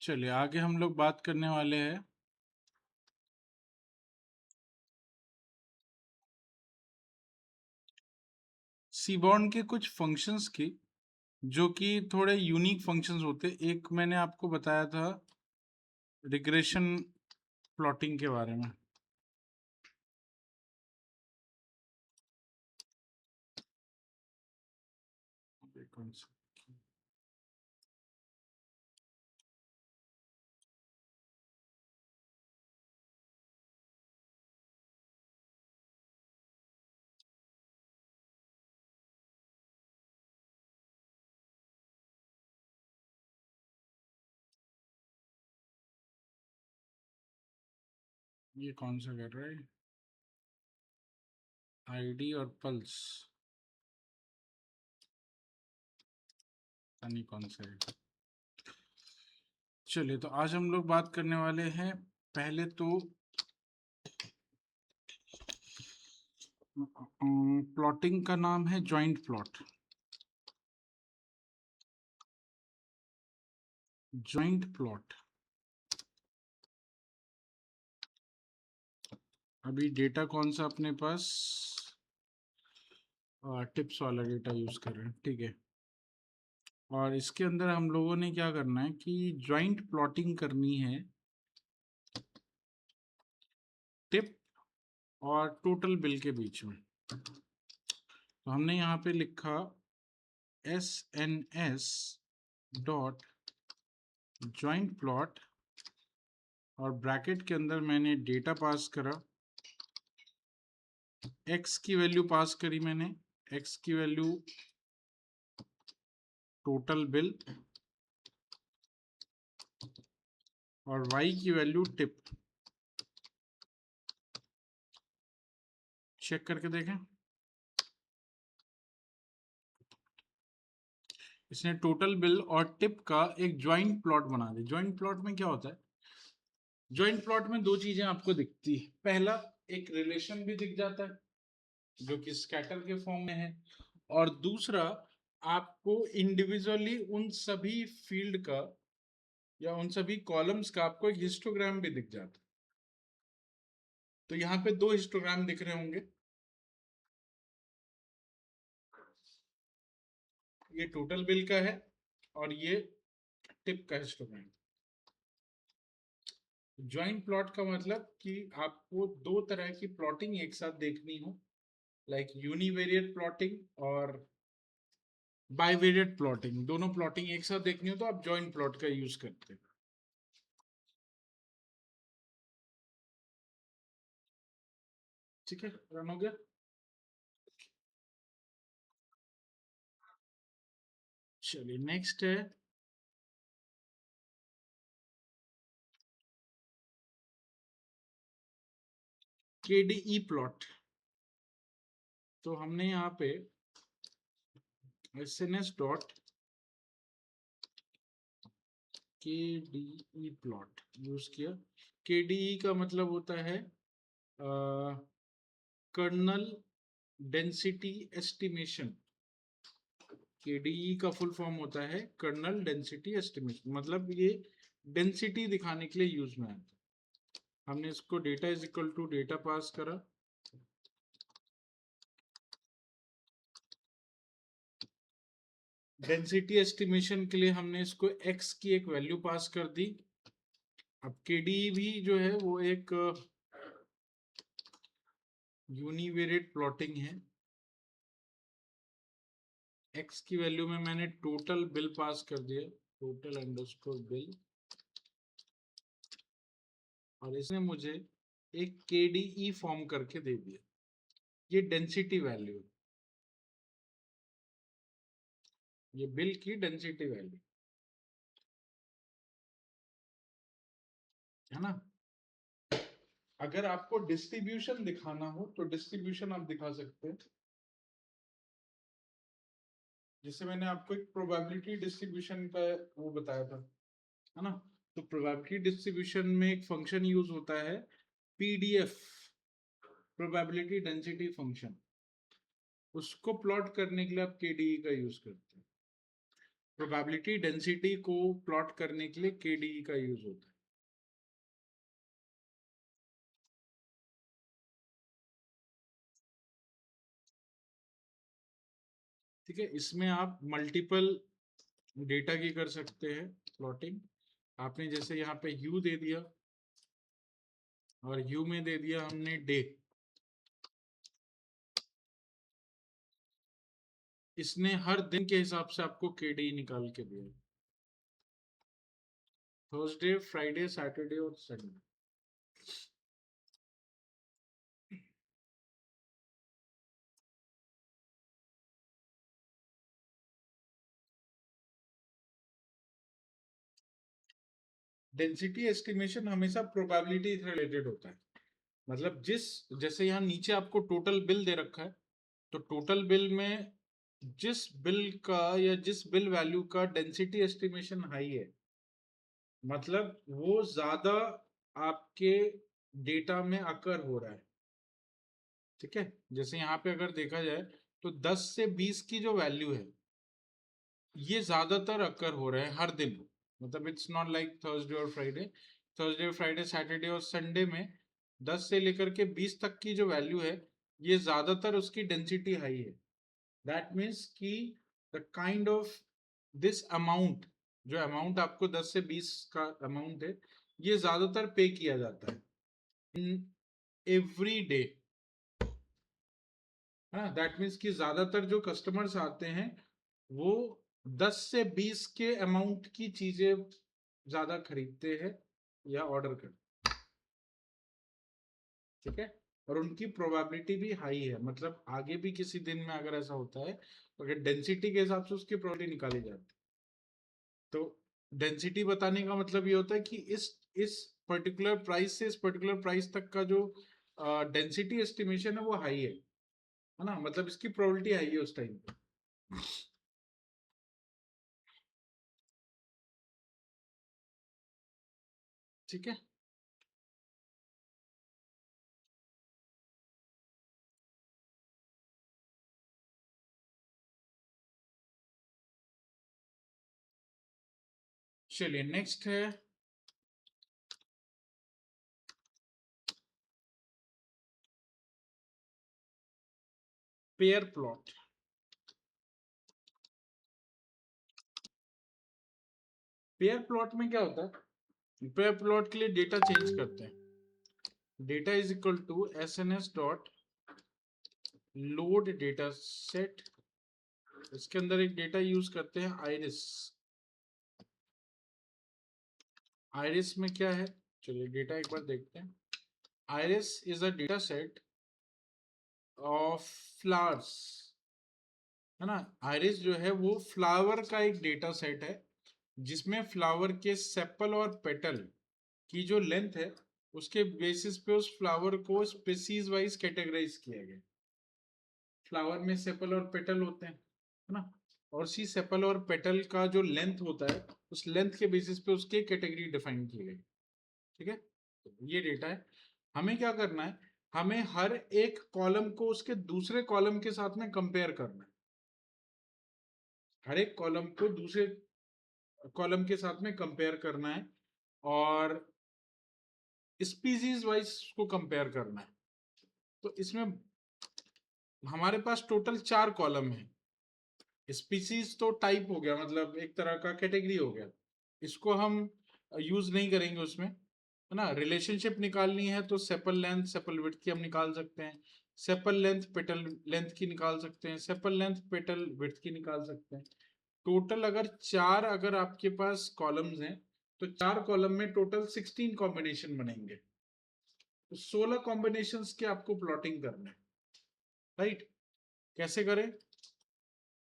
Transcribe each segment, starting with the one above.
चलिए आगे हम लोग बात करने वाले हैं सीबॉर्न के कुछ फंक्शंस की, जो कि थोड़े यूनिक फंक्शंस होते। एक मैंने आपको बताया था रिग्रेशन प्लॉटिंग के बारे में। कौन सा? ये कौन सा कर रहा है? आईडी और पल्स, पता नहीं कौन सा है। चलिए तो आज हम लोग बात करने वाले हैं पहले तो प्लॉटिंग का नाम है जॉइंट प्लॉट। जॉइंट प्लॉट अभी डेटा कौन सा अपने पास? टिप्स वाला डेटा यूज कर रहे हैं, ठीक है। और इसके अंदर हम लोगों ने क्या करना है कि जॉइंट प्लॉटिंग करनी है टिप और टोटल बिल के बीच में। तो हमने यहाँ पे लिखा SNS डॉट जॉइंट प्लॉट और ब्रैकेट के अंदर मैंने डेटा पास करा, x की वैल्यू पास करी मैंने, x की वैल्यू टोटल बिल और y की वैल्यू टिप। चेक करके देखें। इसने टोटल बिल और टिप का एक ज्वाइंट प्लॉट बना दिया। ज्वाइंट प्लॉट में क्या होता है? ज्वाइंट प्लॉट में दो चीजें आपको दिखती है। पहला, एक रिलेशन भी दिख जाता है जो कि स्कैटर के फॉर्म में है, और दूसरा आपको इंडिविजुअली उन सभी फील्ड का या उन सभी कॉलम्स का आपको एक हिस्टोग्राम भी दिख जाता है। तो यहाँ पे दो हिस्टोग्राम दिख रहे होंगे, ये टोटल बिल का है और ये टिप का हिस्टोग्राम। ज्वाइंट प्लॉट का मतलब कि आपको दो तरह की प्लॉटिंग एक साथ देखनी हो, लाइक यूनिवेरिएट प्लॉटिंग और बाइवेरिएट प्लॉटिंग। दोनों प्लॉटिंग एक साथ देखनी हो तो आप ज्वाइंट प्लॉट का यूज करते हैं। ठीक है, रन हो गया। चलिए नेक्स्ट है KDE प्लॉट। तो हमने यहाँ पे SNS dot KDE plot use किया। KDE का मतलब होता है कर्नल डेंसिटी एस्टिमेशन। KDE का फुल फॉर्म होता है कर्नल डेंसिटी एस्टिमेशन, मतलब ये डेंसिटी दिखाने के लिए यूज में आता है। हमने इसको data is equal to data pass करा, डेंसिटी एस्टिमेशन के लिए हमने इसको x की एक वैल्यू पास कर दी। अब KDE भी जो है वो एक यूनिवेरिएट प्लॉटिंग है। x की वैल्यू में मैंने टोटल बिल पास कर दिया, टोटल अंडरस्कोर बिल, और इसने मुझे एक KDE फॉर्म करके दे दिया। ये डेंसिटी वैल्यू है, ये बिल की डेंसिटी वैल्यू है ना। अगर आपको डिस्ट्रीब्यूशन दिखाना हो तो डिस्ट्रीब्यूशन आप दिखा सकते हैं, जिससे मैंने आपको एक प्रोबेबिलिटी डिस्ट्रीब्यूशन का वो बताया था, है ना। तो प्रोबेबिलिटी डिस्ट्रीब्यूशन में एक फंक्शन यूज होता है PDF, प्रोबेबिलिटी डेंसिटी फंक्शन। उसको प्लॉट करने के लिए आप KDE का यूज करते हैं। प्रोबेबिलिटी डेंसिटी को प्लॉट करने के लिए केडी का यूज होता है। ठीक है, इसमें आप मल्टीपल डेटा की कर सकते हैं प्लॉटिंग। आपने जैसे यहाँ पे यू दे दिया और यू में दे दिया हमने डे, इसने हर दिन के हिसाब से आपको केडी निकाल के दिया, थर्सडे, फ्राइडे, सैटरडे और संडे। डेंसिटी एस्टिमेशन हमेशा प्रोबेबिलिटी से रिलेटेड होता है। मतलब जैसे यहाँ नीचे आपको टोटल बिल दे रखा है, तो टोटल बिल में जिस बिल का या जिस बिल वैल्यू का डेंसिटी एस्टिमेशन हाई है, मतलब वो ज्यादा आपके डेटा में अकर हो रहा है। ठीक है, जैसे यहाँ पे अगर देखा जाए तो 10 से 20 की जो वैल्यू है ये ज्यादातर अकर हो रहे हैं हर दिन। मतलब इट्स नॉट लाइक थर्सडे और फ्राइडे, थर्सडे फ्राइडे सैटरडे और संडे में 10 से लेकर के 20 तक की जो वैल्यू है ये ज्यादातर उसकी डेंसिटी हाई है। दैट मीन्स कि the kind of this amount, जो अमाउंट आपको 10 से 20 का अमाउंट है ये ज्यादातर पे किया जाता है इन एवरी डे। हाँ, दैट मीन्स कि ज्यादातर जो कस्टमर्स आते हैं वो 10 से 20 के अमाउंट की चीजें ज्यादा खरीदते हैं या ऑर्डर करते हैं। ठीक है, और उनकी प्रोबेबिलिटी भी हाई है, मतलब आगे भी किसी दिन में अगर ऐसा होता है तो अगर डेंसिटी के हिसाब से उसकी प्रोबेबिलिटी निकाली जाती है। तो डेंसिटी बताने का मतलब ये होता है कि इस पर्टिकुलर प्राइस से इस पर्टिकुलर प्राइस तक का जो डेंसिटी एस्टिमेशन है वो हाई है ना, मतलब इसकी प्रोबेबिलिटी हाई है उस टाइम पे। ठीक है, चलिए नेक्स्ट है पेयर प्लॉट। पेयर प्लॉट में क्या होता है, पेयर प्लॉट के लिए डेटा चेंज करते हैं। Data is equal to S N S dot load data set, इसके अंदर एक डेटा यूज करते हैं आइरिस। आइरिस में क्या है, चलिए डेटा एक बार देखते हैं। Iris is a data set of flowers, है ना। आइरिस जो है वो फ्लावर का एक डेटा सेट है जिसमें फ्लावर के सेपल और पेटल की जो लेंथ है उसके बेसिस पे उस फ्लावर को स्पीसीज वाइज कैटेगराइज किया गया। फ्लावर में सेपल और पेटल होते हैं, है ना, और सी सेपल और पेटल का जो लेंथ होता है उस लेंथ के बेसिस पे उसके कैटेगरी डिफाइन की गई। ठीक है, तो ये डेटा है। हमें क्या करना है, हमें हर एक कॉलम को उसके दूसरे कॉलम के साथ में कंपेयर करना है। हर एक कॉलम को दूसरे कॉलम के साथ में कंपेयर करना है और स्पीसीज वाइज को कंपेयर करना है। तो इसमें हमारे पास टोटल 4 कॉलम है। स्पीसीज तो टाइप हो गया, मतलब एक तरह का कैटेगरी हो गया, इसको हम यूज नहीं करेंगे उसमें, है ना। रिलेशनशिप निकालनी है तो सेपल लेंथ सेपल विड्थ की हम निकाल सकते हैं, सेपल लेंथ पेटल लेंथ की निकाल सकते हैं, सेपल लेंथ पेटल विड्थ की निकाल सकते हैं। टोटल अगर 4 अगर आपके पास कॉलम्स हैं तो 4 कॉलम में टोटल 16 कॉम्बिनेशन बनेंगे। तो 16 कॉम्बिनेशन के आपको प्लॉटिंग करना है, राइट। कैसे करें,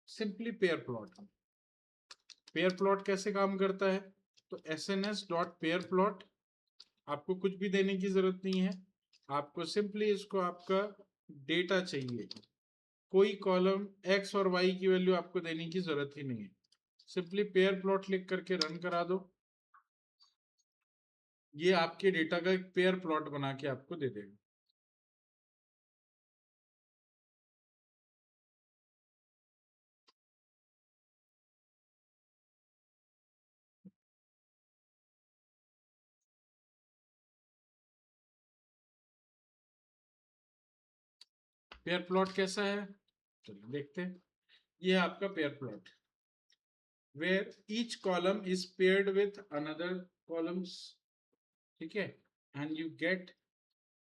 simply pair plot. Pair plot कैसे काम करता है, तो S N S dot pair plot, आपको कुछ भी देने की जरूरत नहीं है, आपको सिंपली इसको आपका डेटा चाहिए, कोई कॉलम एक्स और वाई की वैल्यू आपको देने की जरूरत ही नहीं है। सिंपली पेयर प्लॉट लिख करके रन करा दो, ये आपके डेटा का एक पेयर प्लॉट बना के आपको दे देगा। पेयर प्लॉट कैसा है, चलिए देखते हैं। ये है आपका pair plot, where each column is paired with another columns, ठीक है, and you get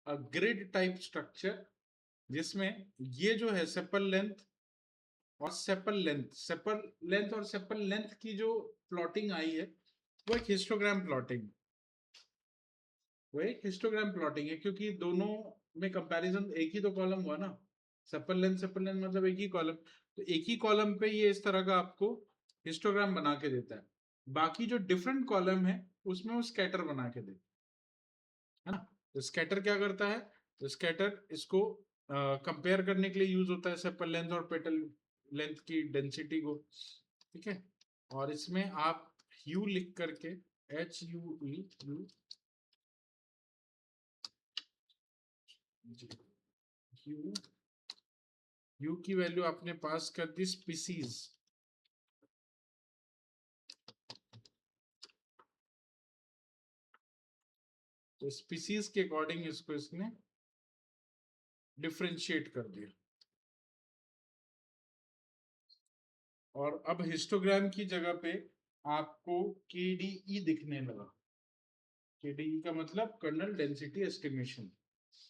a grid type structure, जिसमें ये जो है सेपल लेंथ और सेपल लेंथ की जो प्लॉटिंग आई है वो एक हिस्टोग्राम प्लॉटिंग, है, क्योंकि दोनों में कंपैरिजन एक ही तो कॉलम हुआ ना, सेपल लेंथ मतलब एक ही कॉलम, तो एक ही कॉलम पे ये इस तरह का आपको हिस्टोग्राम बना के देता है। बाकी जो डिफरेंट कॉलम है उसमें वो स्कैटर बना के देता है ना। तो स्कैटर क्या करता है, तो स्कैटर इसको कंपेयर करने के लिए यूज होता है सेपल लेंथ और पेटल लेंथ की डेंसिटी को, ठीक है। और इसमें आप यू लिख करके HUE यू की वैल्यू आपने पास कर दी स्पीसीज, तो स्पीसीज के अकॉर्डिंग इसको इसने डिफरेंशिएट कर दिया। और अब हिस्टोग्राम की जगह पे आपको KDE दिखने लगा। KDE का मतलब कर्नल डेंसिटी एस्टिमेशन।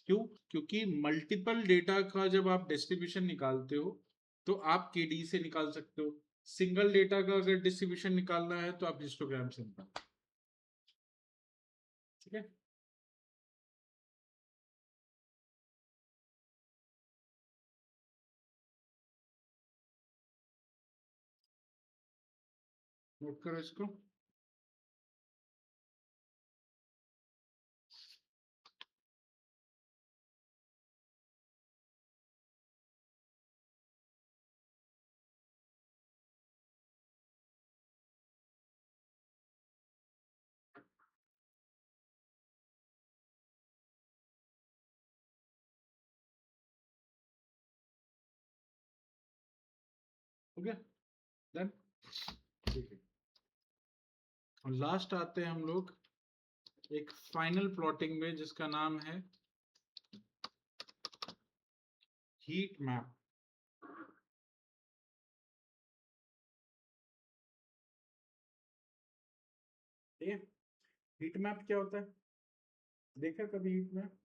क्यों? क्योंकि मल्टीपल डेटा का जब आप डिस्ट्रीब्यूशन निकालते हो तो आप KDE से निकाल सकते हो, सिंगल डेटा का अगर डिस्ट्रीब्यूशन निकालना है तो आप हिस्टोग्राम से निकाल, ठीक है। नोट करो इसको। हो गया, डन, ठीक है। और लास्ट आते हैं हम लोग एक फाइनल प्लॉटिंग में जिसका नाम है हीट मैप। ठीक है, हीट मैप क्या होता है, देखा कभी हीट मैप?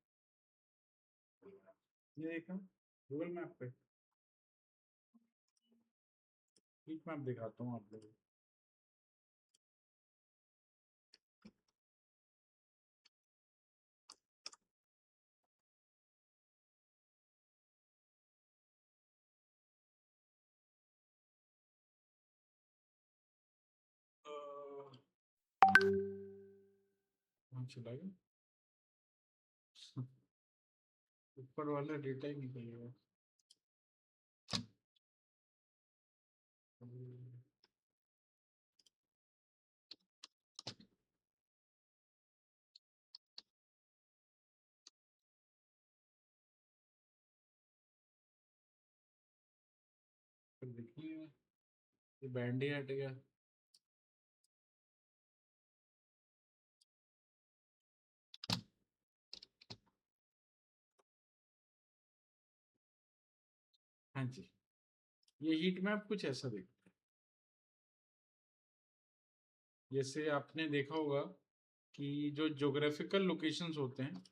ये देखा गूगल मैप पे, हीट मैप दिखाता हूँ आप लोगों को। कहाँ चला गया, ऊपर वाला डेटा ही निकल गया। फिर देखिए ये बैंड ही हट गया। हाँ जी, ये हीट मैप कुछ ऐसा दिखता है। जैसे आपने देखा होगा कि जो ज्योग्राफिकल लोकेशंस होते हैं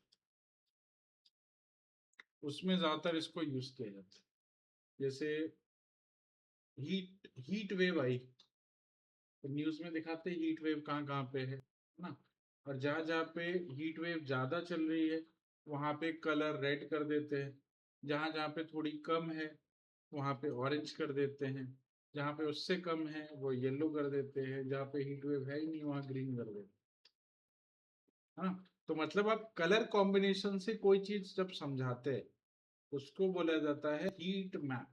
उसमें ज्यादातर इसको यूज किया जाता है। जैसे हीट वेव आई तो न्यूज में दिखाते हैं हीट वेव कहाँ कहाँ पे है ना। और जहाँ जहाँ पे हीट वेव ज्यादा चल रही है वहां पे कलर रेड कर देते हैं, जहाँ जहाँ पे थोड़ी कम है वहां पे ऑरेंज कर देते हैं, जहाँ पे उससे कम है वो येलो कर देते हैं, जहाँ पे हीट वेव है ही नहीं वहां ग्रीन कर देते हैं, हाँ। तो मतलब आप कलर कॉम्बिनेशन से कोई चीज जब समझाते हैं उसको बोला जाता है heat map.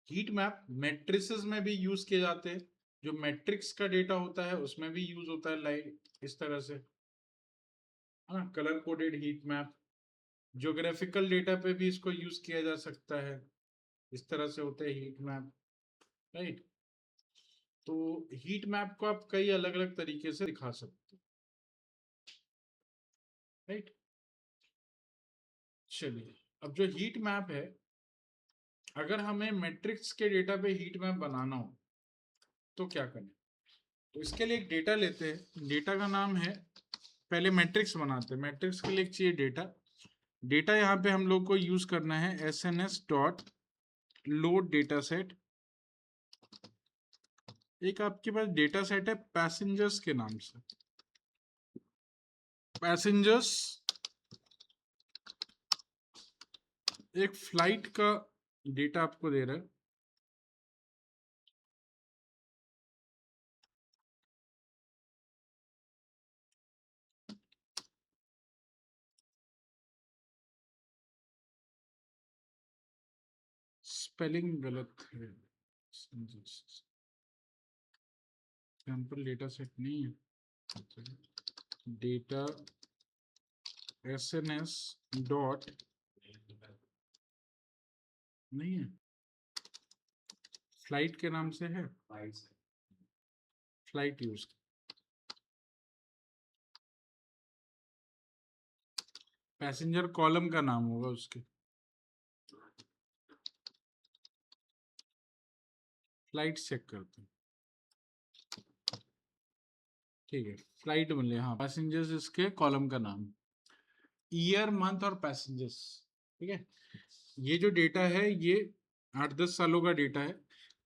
Heat map matrices में भी यूज किए जाते हैं, जो मैट्रिक्स का डेटा होता है उसमें भी यूज होता है लाइक इस तरह से, हाँ, colour coded heat map. Geographical data पे भी इसको यूज किया जा सकता है, इस तरह से होते हैं हीट मैप, राइट। तो हीट मैप को आप कई अलग अलग तरीके से दिखा सकते हो, राइट। चलिए अब जो हीट मैप है, अगर हमें मैट्रिक्स के डेटा पे हीट मैप बनाना हो तो क्या करें? तो इसके लिए एक डेटा लेते हैं, डेटा का नाम है, पहले मैट्रिक्स बनाते हैं, मैट्रिक्स के लिए चाहिए डेटा। डेटा यहाँ पे हम लोग को यूज करना है SNS dot load data set. एक आपके पास डेटा सेट है पैसेंजर्स के नाम से, पैसेंजर्स एक फ्लाइट का डेटा आपको दे रहा है। स्पेलिंग गलत है, सैंपल डेटा सेट नहीं है, डेटा SNS डॉट नहीं है, फ्लाइट के नाम से है, फ्लाइट यूज, पैसेंजर कॉलम का नाम होगा उसके, फ्लाइट चेक करते हैं। ठीक है, फ्लाइट मिले, हाँ, पैसेंजर्स इसके कॉलम का नाम, ईयर, मंथ और पैसेंजर्स। ठीक है, ये जो डेटा है ये 8-10 सालों का डेटा है,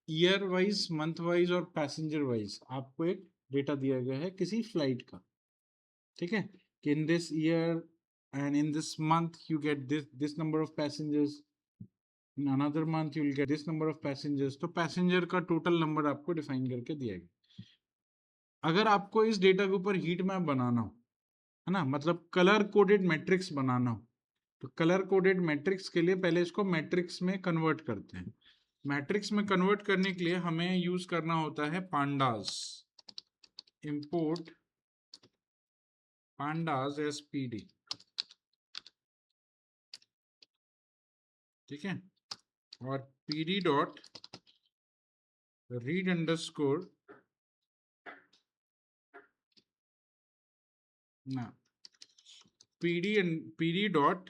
ईयर वाइज, मंथ वाइज और पैसेंजर वाइज आपको एक डेटा दिया गया है किसी फ्लाइट का। ठीक है, कि in this year and in this month you get this number of passengers, in another month you will get this number of passengers. तो पैसेंजर का टोटल नंबर आपको डिफाइन करके दिया गया। अगर आपको इस डेटा के ऊपर हीट मैप बनाना हो, है ना, मतलब कलर कोडेड मैट्रिक्स बनाना हो, तो कलर कोडेड मैट्रिक्स के लिए पहले इसको मैट्रिक्स में कन्वर्ट करते हैं। मैट्रिक्स में कन्वर्ट करने के लिए हमें यूज करना होता है पांडास, इंपोर्ट पांडास SPD। ठीक है, और PD डॉट रीड अंडरस्कोर ना PD डॉट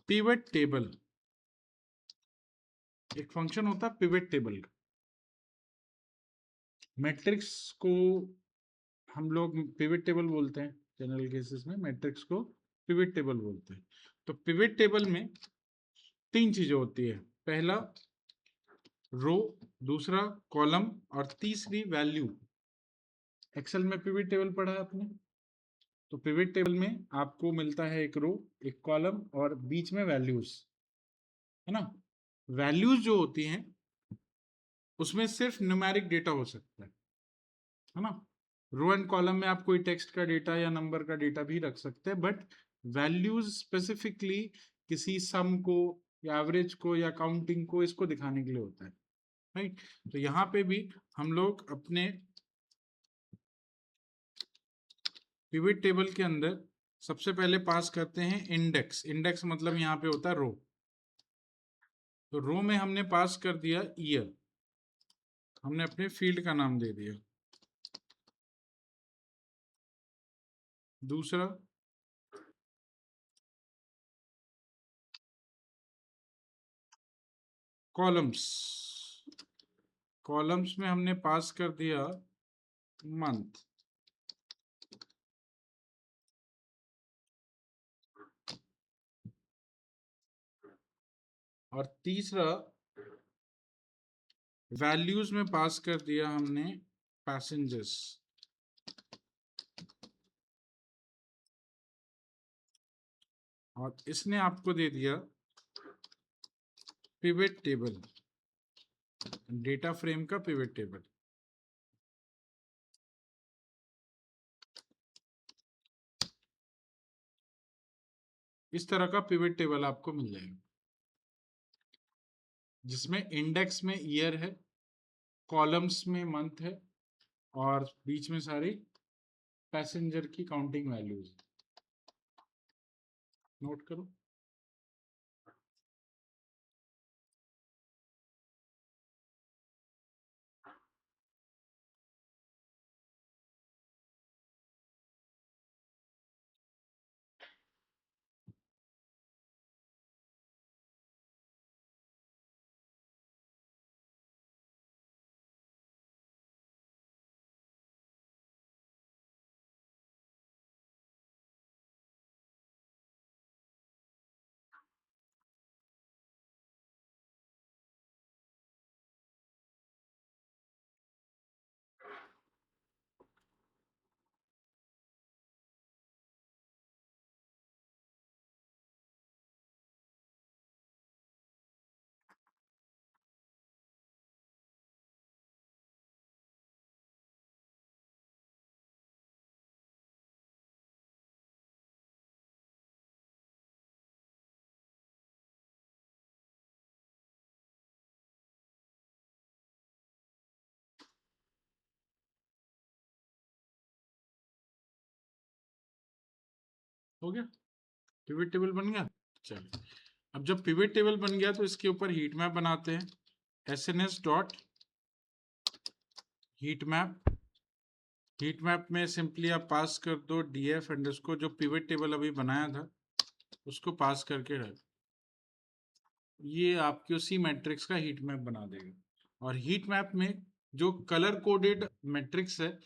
पिवट टेबल, एक फंक्शन होता है पिवट टेबल का। मैट्रिक्स को हम लोग पिवट टेबल बोलते हैं, जनरल केसेस में मैट्रिक्स को पिवट टेबल बोलते हैं। तो पिवट टेबल में 3 चीजें होती है, पहला रो, दूसरा कॉलम और तीसरी वैल्यू। एक्सेल में पिवट टेबल पढ़ा है आपने, तो पिवट टेबल में आपको मिलता है एक रो, एक कॉलम और बीच में वैल्यूज, है ना। वैल्यूज जो होती हैं उसमें सिर्फ न्यूमेरिक डेटा हो सकता है ना। रो एंड कॉलम में आप कोई टेक्स्ट का डेटा या नंबर का डेटा भी रख सकते हैं, बट वैल्यूज स्पेसिफिकली किसी सम को या एवरेज को या काउंटिंग को, इसको दिखाने के लिए होता है, राइट। तो यहाँ पे भी हम लोग अपने पिवट टेबल के अंदर सबसे पहले पास करते हैं इंडेक्स। इंडेक्स मतलब यहाँ पे होता है रो, तो रो में हमने पास कर दिया ईयर, हमने अपने फील्ड का नाम दे दिया। दूसरा कॉलम्स, कॉलम्स में हमने पास कर दिया मंथ। और तीसरा वैल्यूज में पास कर दिया हमने पैसेंजर्स। और इसने आपको दे दिया पिवट टेबल, डेटा फ्रेम का पिवट टेबल। इस तरह का पिवट टेबल आपको मिल जाएगा, जिसमें इंडेक्स में ईयर है, कॉलम्स में मंथ है और बीच में सारी पैसेंजर की काउंटिंग वैल्यूज। नोट करो। हो गया, पिवट टेबल बन गया। चलिए, अब जब पिवट टेबल बन गया तो इसके ऊपर हीट मैप बनाते हैं। SNS dot heat map. Heat map में सिंपली आप पास कर दो df अंडरस्कोर, जो पिवट टेबल अभी बनाया था उसको पास करके रख, ये आपकी उसी मैट्रिक्स का हीट मैप बना देगा। और हीट मैप में जो कलर कोडेड मैट्रिक्स है,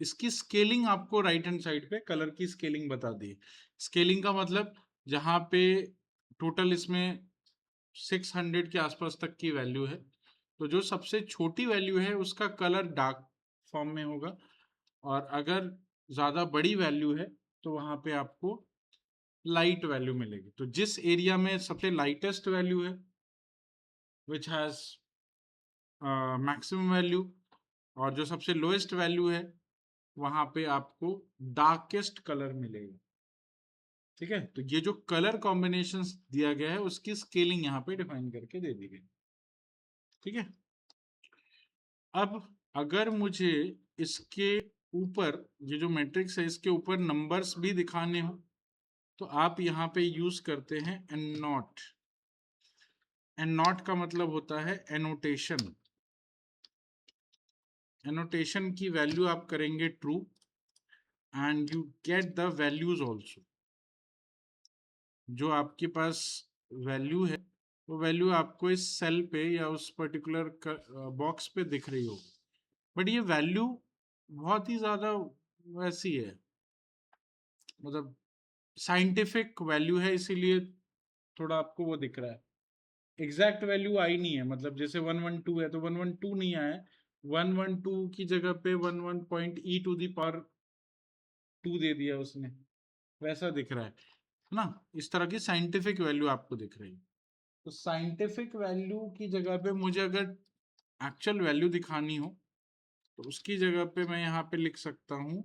इसकी स्केलिंग आपको राइट हैंड साइड पे कलर की स्केलिंग बता दी। स्केलिंग का मतलब जहाँ पे टोटल इसमें 600 के आसपास तक की वैल्यू है, तो जो सबसे छोटी वैल्यू है उसका कलर डार्क फॉर्म में होगा, और अगर ज़्यादा बड़ी वैल्यू है तो वहाँ पे आपको लाइट वैल्यू मिलेगी। तो जिस एरिया में सबसे लाइटेस्ट वैल्यू है विच हैज़ मैक्सिमम वैल्यू, और जो सबसे लोएस्ट वैल्यू है वहाँ पे आपको डार्केस्ट कलर मिलेगा। ठीक है, तो ये जो कलर कॉम्बिनेशंस दिया गया है उसकी स्केलिंग यहाँ पे डिफाइन करके दे दी गई। ठीक है, अब अगर मुझे इसके ऊपर ये जो मैट्रिक्स है इसके ऊपर नंबर्स भी दिखाने हो तो आप यहाँ पे यूज करते हैं एन नॉट। एन नॉट का मतलब होता है एनोटेशन। एनोटेशन की वैल्यू आप करेंगे true and you get the values also. जो आपके पास वैल्यू है वो वैल्यू आपको इस सेल पे या उस पर्टिकुलर बॉक्स पे दिख रही होगी, बट ये वैल्यू बहुत ही ज्यादा वैसी है, मतलब साइंटिफिक वैल्यू है, इसीलिए थोड़ा आपको वो दिख रहा है। एग्जैक्ट वैल्यू आई नहीं है, मतलब जैसे 112 है तो 112 नहीं आया है, 112 की जगह पे 11.e⁻² दे दिया उसने, वैसा दिख रहा है ना। इस तरह की साइंटिफिक वैल्यू आपको दिख रही है। तो साइंटिफिक वैल्यू की जगह पे मुझे अगर एक्चुअल वैल्यू दिखानी हो तो उसकी जगह पे मैं यहाँ पे लिख सकता हूँ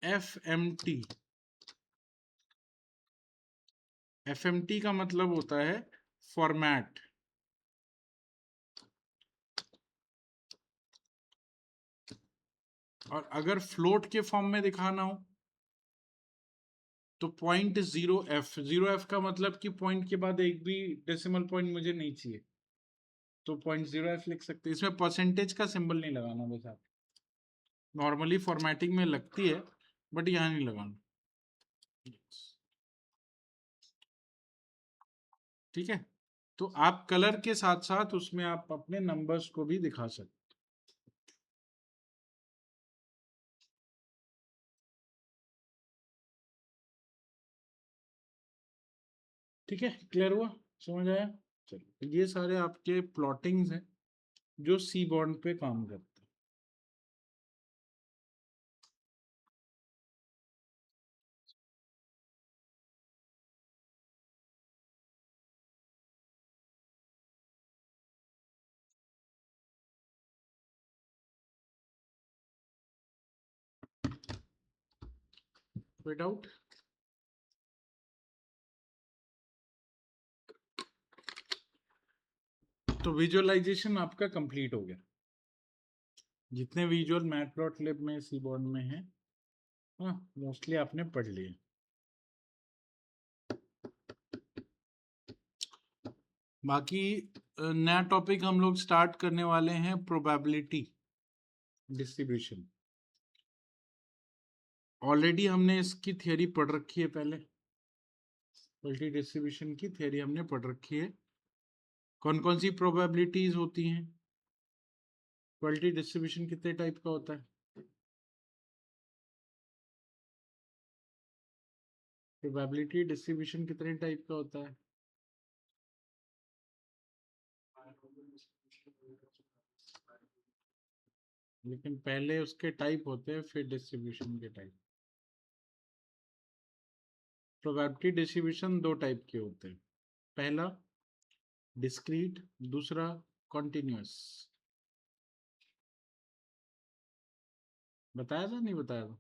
FMT। FMT का मतलब होता है फॉर्मेट। और अगर फ्लोट के फॉर्म में दिखाना हो तो 0.0f। 0f का मतलब कि पॉइंट के बाद एक भी डेसिमल पॉइंट मुझे नहीं चाहिए, तो 0.0f लिख सकते हैं। इसमें परसेंटेज का सिंबल नहीं लगाना, बस आप नॉर्मली फॉर्मेटिंग में लगती है बट यहाँ नहीं लगाना। ठीक है, तो आप कलर के साथ साथ उसमें आप अपने नंबर्स को भी दिखा सकते। ठीक है, क्लियर हुआ, समझ आया। चलो, ये सारे आपके प्लॉटिंग्स हैं जो सी बॉन्ड पे काम करते हैं। कोई डाउट? तो विजुअलाइजेशन आपका कंप्लीट हो गया। जितने विजुअल मैटप्लॉटलिब में सी बॉन्ड में है, हाँ, मोस्टली आपने पढ़ लिए। बाकी नया टॉपिक हम लोग स्टार्ट करने वाले हैं, प्रोबेबिलिटी डिस्ट्रीब्यूशन। ऑलरेडी हमने इसकी थियरी पढ़ रखी है पहले, प्रोबेबिलिटी डिस्ट्रीब्यूशन की थियरी हमने पढ़ रखी है। कौन कौन सी प्रोबेबिलिटीज होती हैं, प्रोबेबिलिटी डिस्ट्रीब्यूशन कितने टाइप का होता है, प्रोबेबिलिटी डिस्ट्रीब्यूशन कितने टाइप का होता है। लेकिन पहले उसके टाइप होते हैं फिर डिस्ट्रीब्यूशन के टाइप। प्रोबेबिलिटी डिस्ट्रीब्यूशन दो टाइप के होते हैं, पहला डिस्क्रीट, दूसरा कॉन्टिन्यूअस। बताया था नहीं बताया था?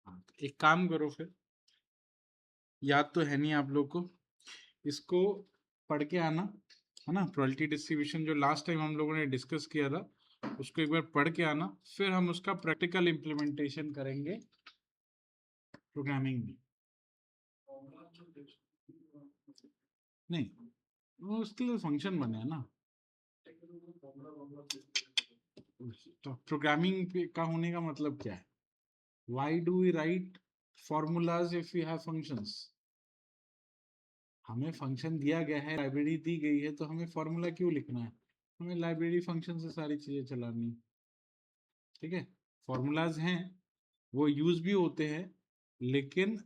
हाँ, तो एक काम करो फिर, याद तो है नहीं आप लोग को, इसको पढ़ के आना, है ना। प्रोबेबिलिटी डिस्ट्रीब्यूशन जो लास्ट टाइम हम लोगों ने डिस्कस किया था उसको एक बार पढ़ के आना, फिर हम उसका प्रैक्टिकल इम्प्लीमेंटेशन करेंगे प्रोग्रामिंग में। नहीं, वो उसके लिए फंक्शन बने हैं ना। तो प्रोग्रामिंग का होने का मतलब क्या है? Why do we write formulas if we have functions? हमें फंक्शन दिया गया है, लाइब्रेरी दी गई है, तो हमें फॉर्मूला क्यों लिखना है? हमें लाइब्रेरी फंक्शन से सारी चीजें चलानी। ठीक है, फॉर्मूलाज हैं, वो यूज भी होते हैं, लेकिन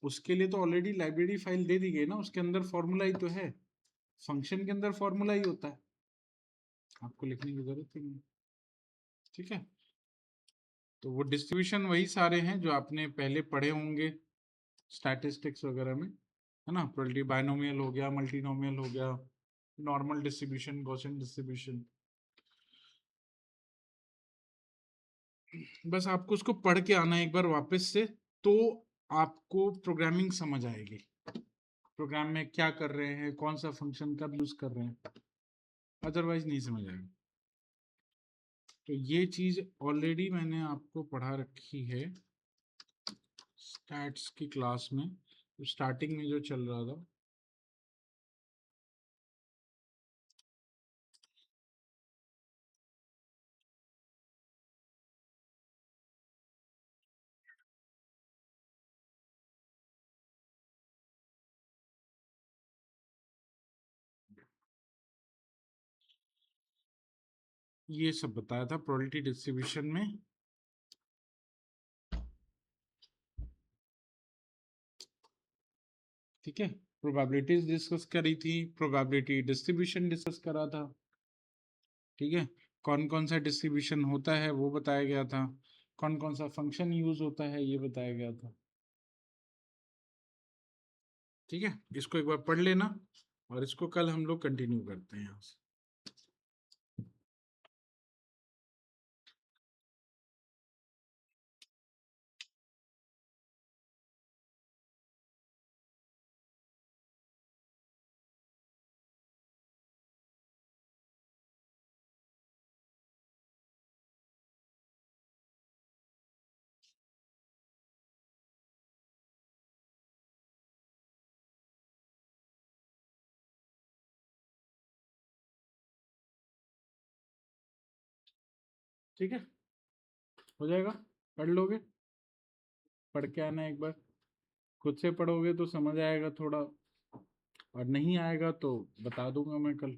उसके लिए तो ऑलरेडी लाइब्रेरी फाइल दे दी गई ना, उसके अंदर फॉर्मूला ही तो है। फंक्शन के अंदर फॉर्मूला ही होता है, आपको लिखने की जरूरत ही नहीं। ठीक है, तो वो डिस्ट्रीब्यूशन वही सारे हैं जो आपने पहले पढ़े होंगे स्टैटिस्टिक्स वगैरह में, है ना। प्रोबेबिलिटी बायनोमियल हो गया, मल्टीनोमियल हो गया, नॉर्मल डिस्ट्रीब्यूशन, गॉसियन डिस्ट्रीब्यूशन। बस आपको उसको पढ़ के आना एक बार वापस से, तो आपको प्रोग्रामिंग समझ आएगी, प्रोग्राम में क्या कर रहे हैं, कौन सा फंक्शन कब यूज कर रहे हैं, अदरवाइज नहीं समझ आएगा। तो ये चीज ऑलरेडी मैंने आपको पढ़ा रखी है स्टैट्स की क्लास में, तो स्टार्टिंग में जो चल रहा था। ये सब बताया था प्रोबेबिलिटी डिस्ट्रीब्यूशन में। ठीक है, प्रोबेबिलिटीज डिस्कस करी थी, प्रोबेबिलिटी डिस्ट्रीब्यूशन डिस्कस करा था। ठीक है, कौन कौन सा डिस्ट्रीब्यूशन होता है वो बताया गया था, कौन कौन सा फंक्शन यूज होता है ये बताया गया था। ठीक है, इसको एक बार पढ़ लेना, और इसको कल हम लोग कंटिन्यू करते हैं यहाँ से। ठीक है, हो जाएगा, पढ़ लोगे, पढ़ के आना एक बार, खुद से पढ़ोगे तो समझ आएगा थोड़ा, और नहीं आएगा तो बता दूंगा मैं कल।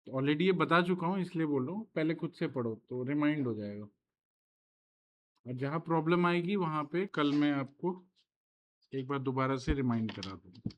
ऑलरेडी ये बता चुका हूँ इसलिए बोल रहा हूँ, पहले खुद से पढ़ो तो रिमाइंड हो जाएगा, और जहाँ प्रॉब्लम आएगी वहां पे कल मैं आपको एक बार दोबारा से रिमाइंड करा दूंगा।